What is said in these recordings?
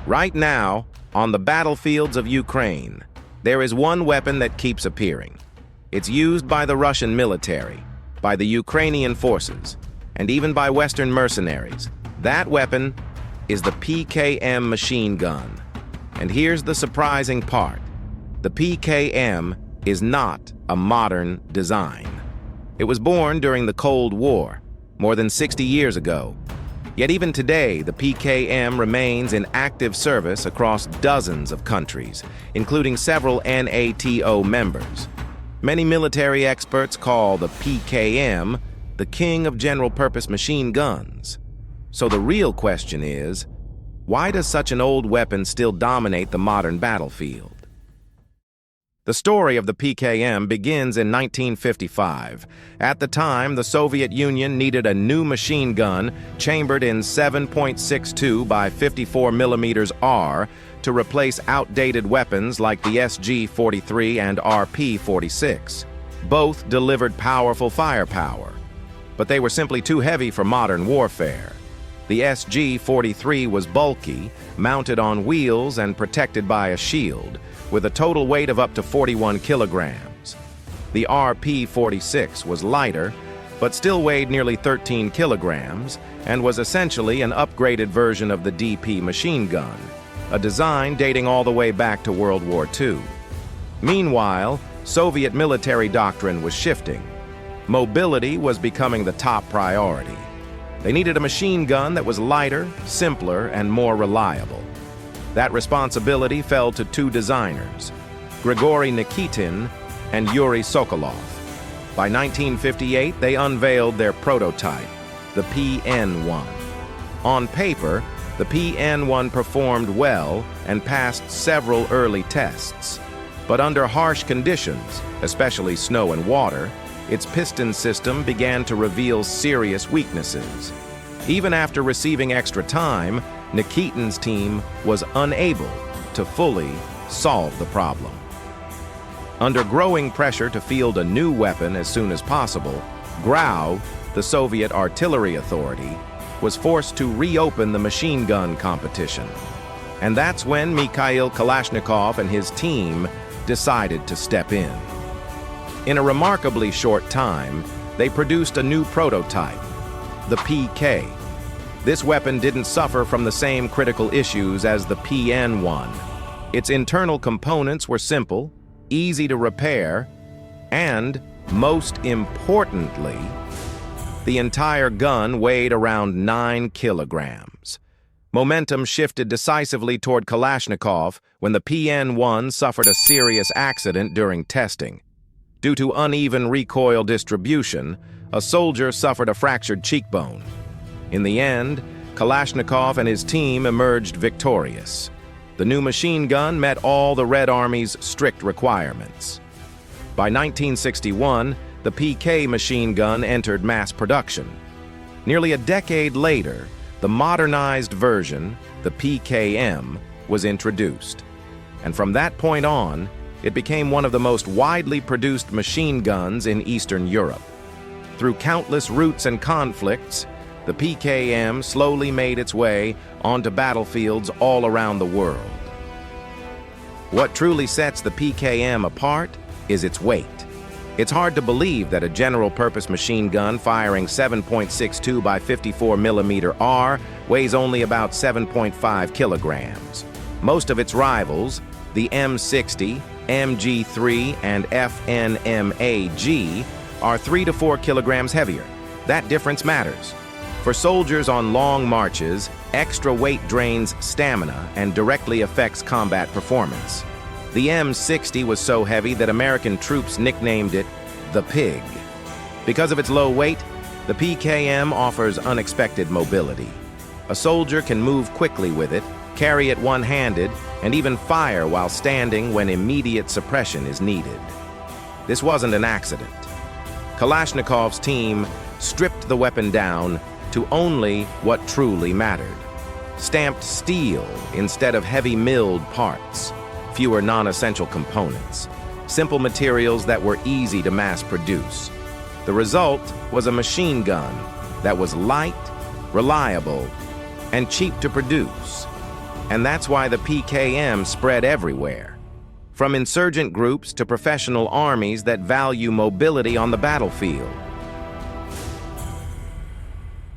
Right now, on the battlefields of Ukraine, there is one weapon that keeps appearing. It's used by the Russian military, by the Ukrainian forces, and even by Western mercenaries. That weapon is the PKM machine gun. And here's the surprising part. The PKM is not a modern design. It was born during the Cold War, more than 60 years ago. Yet even today, the PKM remains in active service across dozens of countries, including several NATO members. Many military experts call the PKM the king of general-purpose machine guns. So the real question is, why does such an old weapon still dominate the modern battlefield? The story of the PKM begins in 1955. At the time, the Soviet Union needed a new machine gun chambered in 7.62 by 54 millimeters R to replace outdated weapons like the SG-43 and RP-46. Both delivered powerful firepower, but they were simply too heavy for modern warfare. The SG-43 was bulky, mounted on wheels and protected by a shield, with a total weight of up to 41 kilograms. The RP-46 was lighter, but still weighed nearly 13 kilograms and was essentially an upgraded version of the DP machine gun, a design dating all the way back to World War II. Meanwhile, Soviet military doctrine was shifting. Mobility was becoming the top priority. They needed a machine gun that was lighter, simpler, and more reliable. That responsibility fell to two designers, Grigory Nikitin and Yuri Sokolov. By 1958, they unveiled their prototype, the PN-1. On paper, the PN-1 performed well and passed several early tests. But under harsh conditions, especially snow and water, its piston system began to reveal serious weaknesses. Even after receiving extra time, Nikitin's team was unable to fully solve the problem. Under growing pressure to field a new weapon as soon as possible, GRAU, the Soviet Artillery Authority, was forced to reopen the machine gun competition. And that's when Mikhail Kalashnikov and his team decided to step in. In a remarkably short time, they produced a new prototype, the PK. This weapon didn't suffer from the same critical issues as the PN-1. Its internal components were simple, easy to repair, and, most importantly, the entire gun weighed around 9 kilograms. Momentum shifted decisively toward Kalashnikov when the PN-1 suffered a serious accident during testing. Due to uneven recoil distribution, a soldier suffered a fractured cheekbone. In the end, Kalashnikov and his team emerged victorious. The new machine gun met all the Red Army's strict requirements. By 1961, the PK machine gun entered mass production. Nearly a decade later, the modernized version, the PKM, was introduced. And from that point on, it became one of the most widely produced machine guns in Eastern Europe. Through countless routes and conflicts, the PKM slowly made its way onto battlefields all around the world. What truly sets the PKM apart is its weight. It's hard to believe that a general-purpose machine gun firing 7.62 by 54 millimeter R weighs only about 7.5 kilograms. Most of its rivals, the M60, MG3, and FNMAG, are 3 to 4 kilograms heavier. That difference matters. For soldiers on long marches, extra weight drains stamina and directly affects combat performance. The M60 was so heavy that American troops nicknamed it the Pig. Because of its low weight, the PKM offers unexpected mobility. A soldier can move quickly with it, carry it one-handed, and even fire while standing when immediate suppression is needed. This wasn't an accident. Kalashnikov's team stripped the weapon down to only what truly mattered. Stamped steel instead of heavy milled parts, fewer non-essential components, simple materials that were easy to mass produce. The result was a machine gun that was light, reliable, and cheap to produce. And that's why the PKM spread everywhere, from insurgent groups to professional armies that value mobility on the battlefield.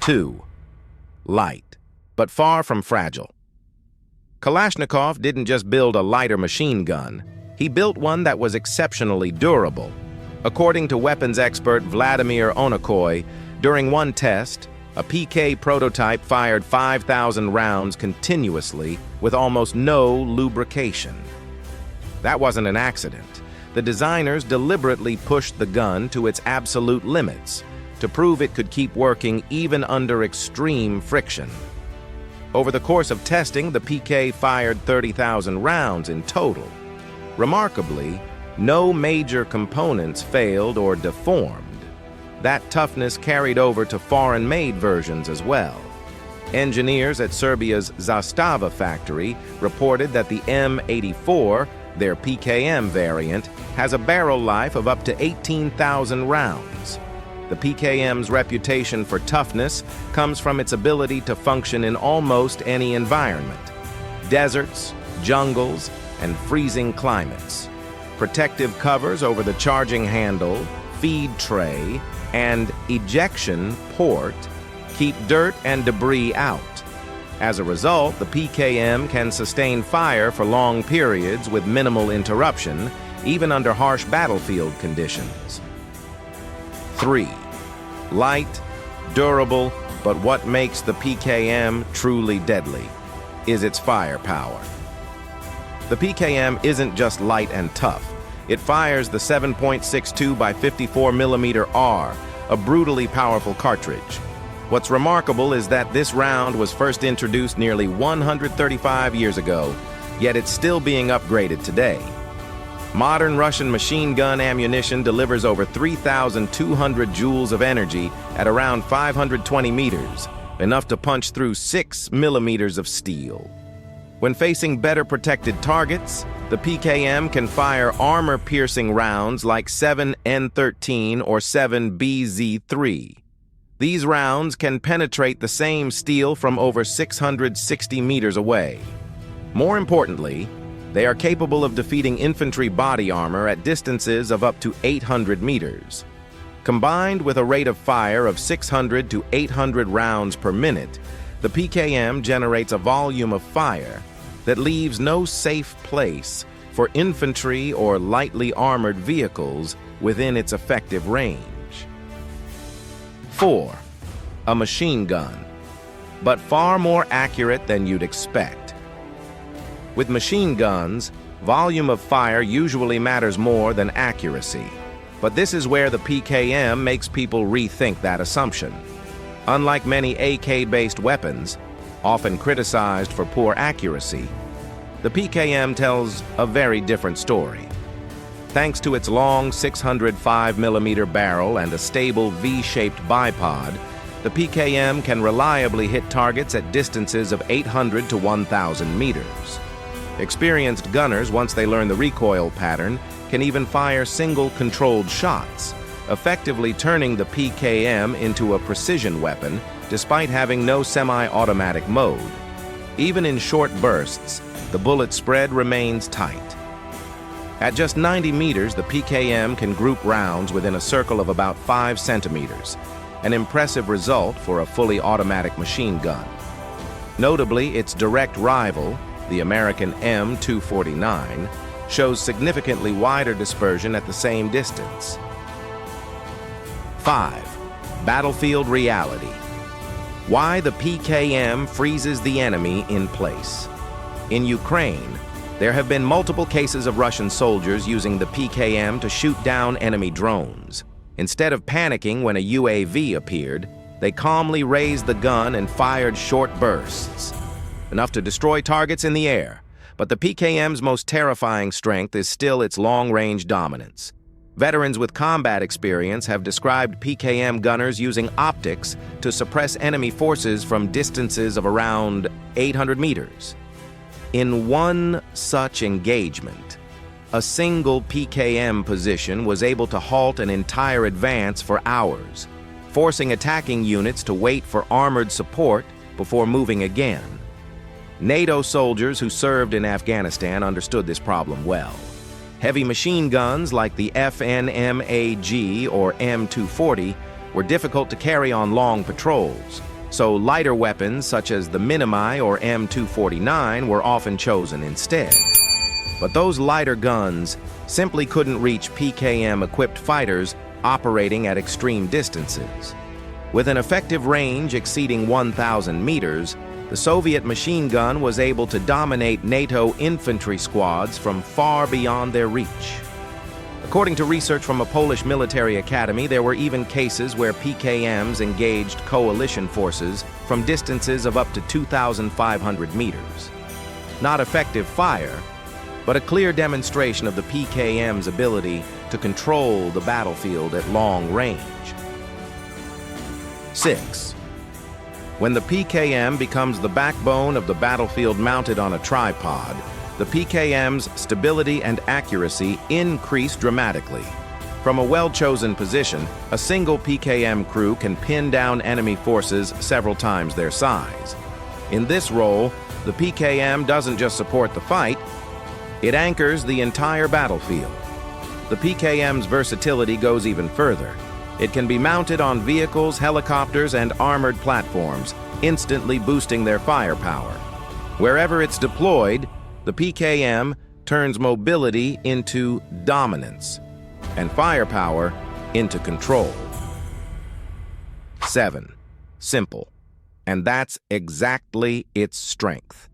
2. Light, but far from fragile. Kalashnikov didn't just build a lighter machine gun, he built one that was exceptionally durable. According to weapons expert Vladimir Onakoy, during one test, a PK prototype fired 5,000 rounds continuously with almost no lubrication. That wasn't an accident. The designers deliberately pushed the gun to its absolute limits to prove it could keep working even under extreme friction. Over the course of testing, the PK fired 30,000 rounds in total. Remarkably, no major components failed or deformed. That toughness carried over to foreign-made versions as well. Engineers at Serbia's Zastava factory reported that the M84, their PKM variant, has a barrel life of up to 18,000 rounds. The PKM's reputation for toughness comes from its ability to function in almost any environment: deserts, jungles, and freezing climates. Protective covers over the charging handle, feed tray, and ejection port keep dirt and debris out. As a result, the PKM can sustain fire for long periods with minimal interruption, even under harsh battlefield conditions. 3. Light, durable, but what makes the PKM truly deadly is its firepower. The PKM isn't just light and tough. It fires the 7.62 by 54 millimeter R, a brutally powerful cartridge. What's remarkable is that this round was first introduced nearly 135 years ago, yet it's still being upgraded today. Modern Russian machine gun ammunition delivers over 3,200 joules of energy at around 520 meters, enough to punch through 6 millimeters of steel. When facing better protected targets, the PKM can fire armor-piercing rounds like 7N13 or 7BZ3. These rounds can penetrate the same steel from over 660 meters away. More importantly, they are capable of defeating infantry body armor at distances of up to 800 meters. Combined with a rate of fire of 600 to 800 rounds per minute, the PKM generates a volume of fire that leaves no safe place for infantry or lightly armored vehicles within its effective range. 4. A machine gun, but far more accurate than you'd expect. With machine guns, volume of fire usually matters more than accuracy, but this is where the PKM makes people rethink that assumption. Unlike many AK-based weapons, often criticized for poor accuracy, the PKM tells a very different story. Thanks to its long 605 millimeter barrel and a stable V-shaped bipod, the PKM can reliably hit targets at distances of 800 to 1,000 meters. Experienced gunners, once they learn the recoil pattern, can even fire single controlled shots, effectively turning the PKM into a precision weapon despite having no semi-automatic mode. Even in short bursts, the bullet spread remains tight. At just 90 meters, the PKM can group rounds within a circle of about 5 centimeters, an impressive result for a fully automatic machine gun. Notably, its direct rival, the American M249, shows significantly wider dispersion at the same distance. 5. Battlefield reality. Why the PKM freezes the enemy in place. In Ukraine, there have been multiple cases of Russian soldiers using the PKM to shoot down enemy drones. Instead of panicking when a UAV appeared, they calmly raised the gun and fired short bursts, enough to destroy targets in the air. But the PKM's most terrifying strength is still its long-range dominance. Veterans with combat experience have described PKM gunners using optics to suppress enemy forces from distances of around 800 meters. In one such engagement, a single PKM position was able to halt an entire advance for hours, forcing attacking units to wait for armored support before moving again. NATO soldiers who served in Afghanistan understood this problem well. Heavy machine guns like the FNMAG or M240 were difficult to carry on long patrols, so lighter weapons such as the Minimi or M249 were often chosen instead. But those lighter guns simply couldn't reach PKM-equipped fighters operating at extreme distances. With an effective range exceeding 1,000 meters, the Soviet machine gun was able to dominate NATO infantry squads from far beyond their reach. According to research from a Polish military academy, there were even cases where PKMs engaged coalition forces from distances of up to 2,500 meters. Not effective fire, but a clear demonstration of the PKM's ability to control the battlefield at long range. 6. When the PKM becomes the backbone of the battlefield mounted on a tripod, the PKM's stability and accuracy increase dramatically. From a well-chosen position, a single PKM crew can pin down enemy forces several times their size. In this role, the PKM doesn't just support the fight, it anchors the entire battlefield. The PKM's versatility goes even further. It can be mounted on vehicles, helicopters, and armored platforms, instantly boosting their firepower. Wherever it's deployed, the PKM turns mobility into dominance and firepower into control. 7. Simple. And that's exactly its strength.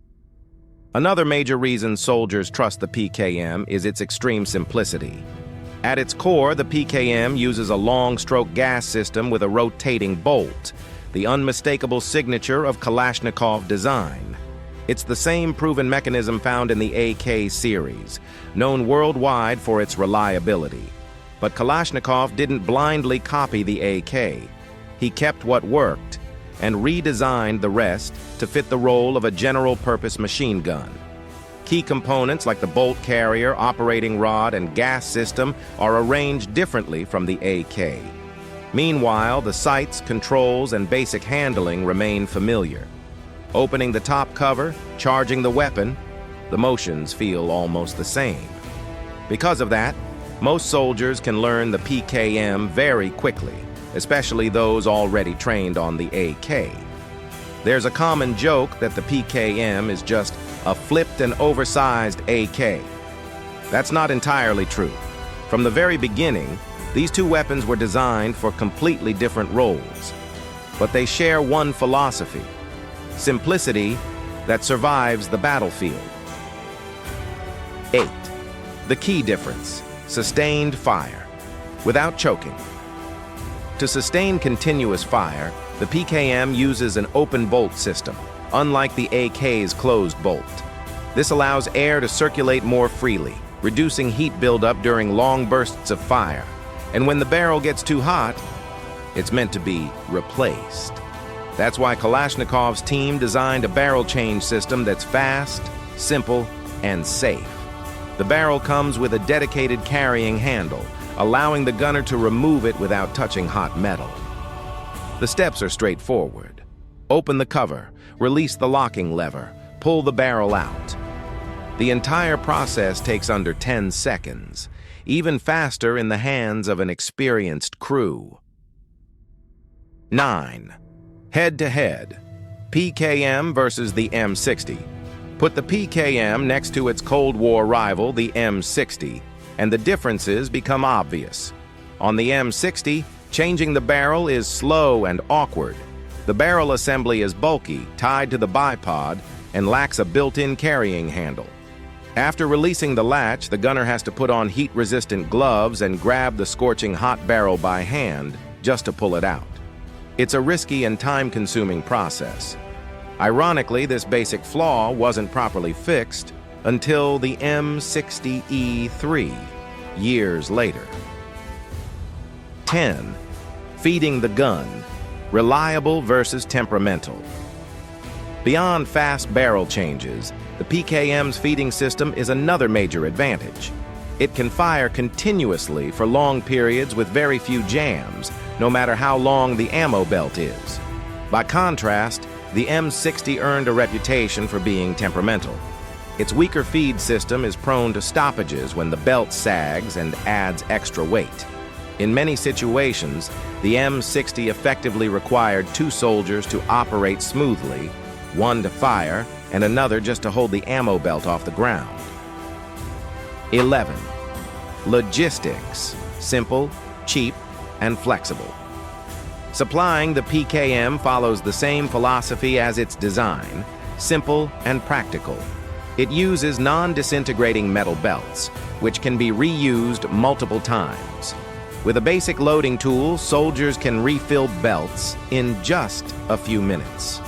Another major reason soldiers trust the PKM is its extreme simplicity. At its core, the PKM uses a long-stroke gas system with a rotating bolt, the unmistakable signature of Kalashnikov design. It's the same proven mechanism found in the AK series, known worldwide for its reliability. But Kalashnikov didn't blindly copy the AK. He kept what worked and redesigned the rest to fit the role of a general-purpose machine gun. Key components like the bolt carrier, operating rod, and gas system are arranged differently from the AK. Meanwhile, the sights, controls, and basic handling remain familiar. Opening the top cover, charging the weapon, the motions feel almost the same. Because of that, most soldiers can learn the PKM very quickly, especially those already trained on the AK. There's a common joke that the PKM is just a flipped and oversized AK. That's not entirely true. From the very beginning, these two weapons were designed for completely different roles. But they share one philosophy: simplicity that survives the battlefield. 8. The key difference: sustained fire, without choking. To sustain continuous fire, the PKM uses an open bolt system, unlike the AK's closed bolt. This allows air to circulate more freely, reducing heat buildup during long bursts of fire. And when the barrel gets too hot, it's meant to be replaced. That's why Kalashnikov's team designed a barrel change system that's fast, simple, and safe. The barrel comes with a dedicated carrying handle, allowing the gunner to remove it without touching hot metal. The steps are straightforward. Open the cover, release the locking lever, pull the barrel out. The entire process takes under 10 seconds, even faster in the hands of an experienced crew. 9. Head-to-head, PKM versus the M60. Put the PKM next to its Cold War rival, the M60, and the differences become obvious. On the M60, changing the barrel is slow and awkward. The barrel assembly is bulky, tied to the bipod, and lacks a built-in carrying handle. After releasing the latch, the gunner has to put on heat-resistant gloves and grab the scorching hot barrel by hand just to pull it out. It's a risky and time-consuming process. Ironically, this basic flaw wasn't properly fixed until the M60E3, years later. 10. Feeding the gun, reliable versus temperamental. Beyond fast barrel changes, the PKM's feeding system is another major advantage. It can fire continuously for long periods with very few jams, no matter how long the ammo belt is. By contrast, The M60 earned a reputation for being temperamental. Its weaker feed system is prone to stoppages when the belt sags and adds extra weight. In many situations, the M60 effectively required 2 soldiers to operate smoothly, one to fire and another just to hold the ammo belt off the ground. 11. Logistics: simple, cheap, and flexible. Supplying the PKM follows the same philosophy as its design: simple and practical. It uses non-disintegrating metal belts, which can be reused multiple times. With a basic loading tool, soldiers can refill belts in just a few minutes.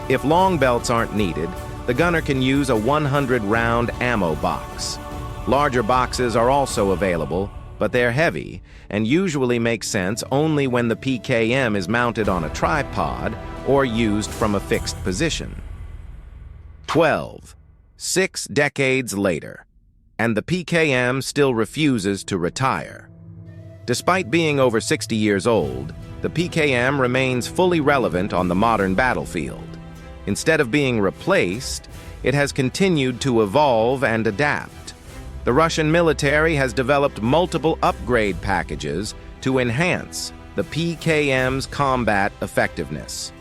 If long belts aren't needed, the gunner can use a 100-round ammo box. Larger boxes are also available, but they're heavy and usually make sense only when the PKM is mounted on a tripod or used from a fixed position. 12. 6 decades later, and the PKM still refuses to retire. Despite being over 60 years old, the PKM remains fully relevant on the modern battlefield. Instead of being replaced, it has continued to evolve and adapt. The Russian military has developed multiple upgrade packages to enhance the PKM's combat effectiveness.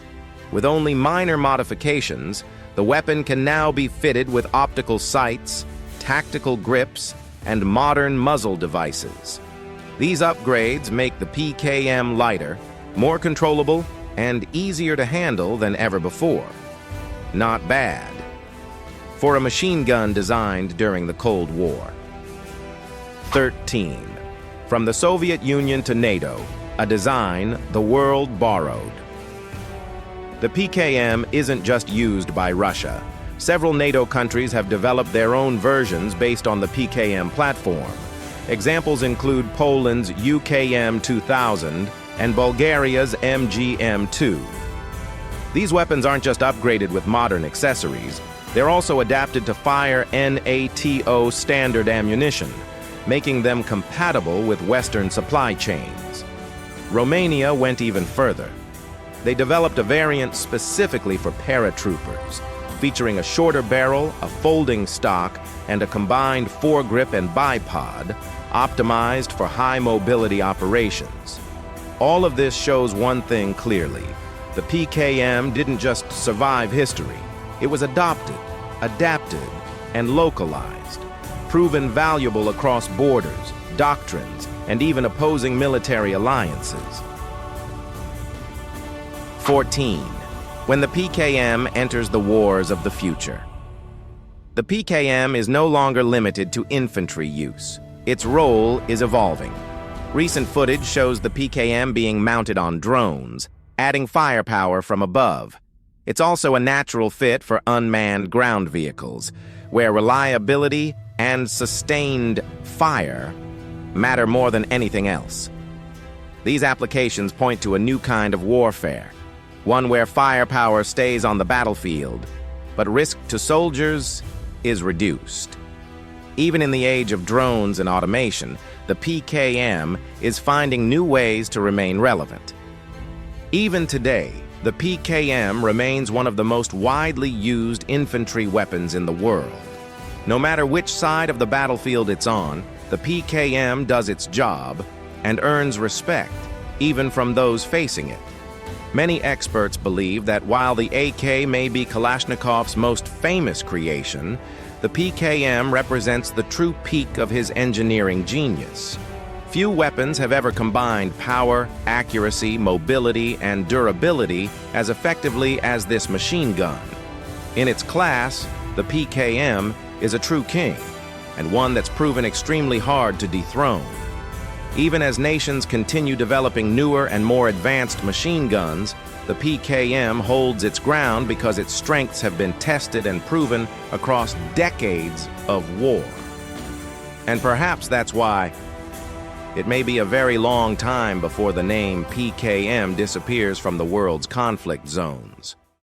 With only minor modifications, the weapon can now be fitted with optical sights, tactical grips, and modern muzzle devices. These upgrades make the PKM lighter, more controllable, and easier to handle than ever before. Not bad for a machine gun designed during the Cold War. 13. From the Soviet Union to NATO, a design the world borrowed. The PKM isn't just used by Russia. Several NATO countries have developed their own versions based on the PKM platform. Examples include Poland's UKM 2000 and Bulgaria's MGM2. These weapons aren't just upgraded with modern accessories, they're also adapted to fire NATO standard ammunition, making them compatible with Western supply chains. Romania went even further. They developed a variant specifically for paratroopers, featuring a shorter barrel, a folding stock, and a combined foregrip and bipod, optimized for high-mobility operations. All of this shows one thing clearly: the PKM didn't just survive history. It was adopted, adapted, and localized, proven valuable across borders, doctrines, and even opposing military alliances. 14. When the PKM enters the wars of the future. The PKM is no longer limited to infantry use. Its role is evolving. Recent footage shows the PKM being mounted on drones, adding firepower from above. It's also a natural fit for unmanned ground vehicles, where reliability and sustained fire matter more than anything else. These applications point to a new kind of warfare, one where firepower stays on the battlefield, but risk to soldiers is reduced. Even in the age of drones and automation, the PKM is finding new ways to remain relevant. Even today, the PKM remains one of the most widely used infantry weapons in the world. No matter which side of the battlefield it's on, the PKM does its job and earns respect, even from those facing it. Many experts believe that while the AK may be Kalashnikov's most famous creation, the PKM represents the true peak of his engineering genius. Few weapons have ever combined power, accuracy, mobility, and durability as effectively as this machine gun. In its class, the PKM is a true king, and one that's proven extremely hard to dethrone. Even as nations continue developing newer and more advanced machine guns, the PKM holds its ground because its strengths have been tested and proven across decades of war. And perhaps that's why it may be a very long time before the name PKM disappears from the world's conflict zones.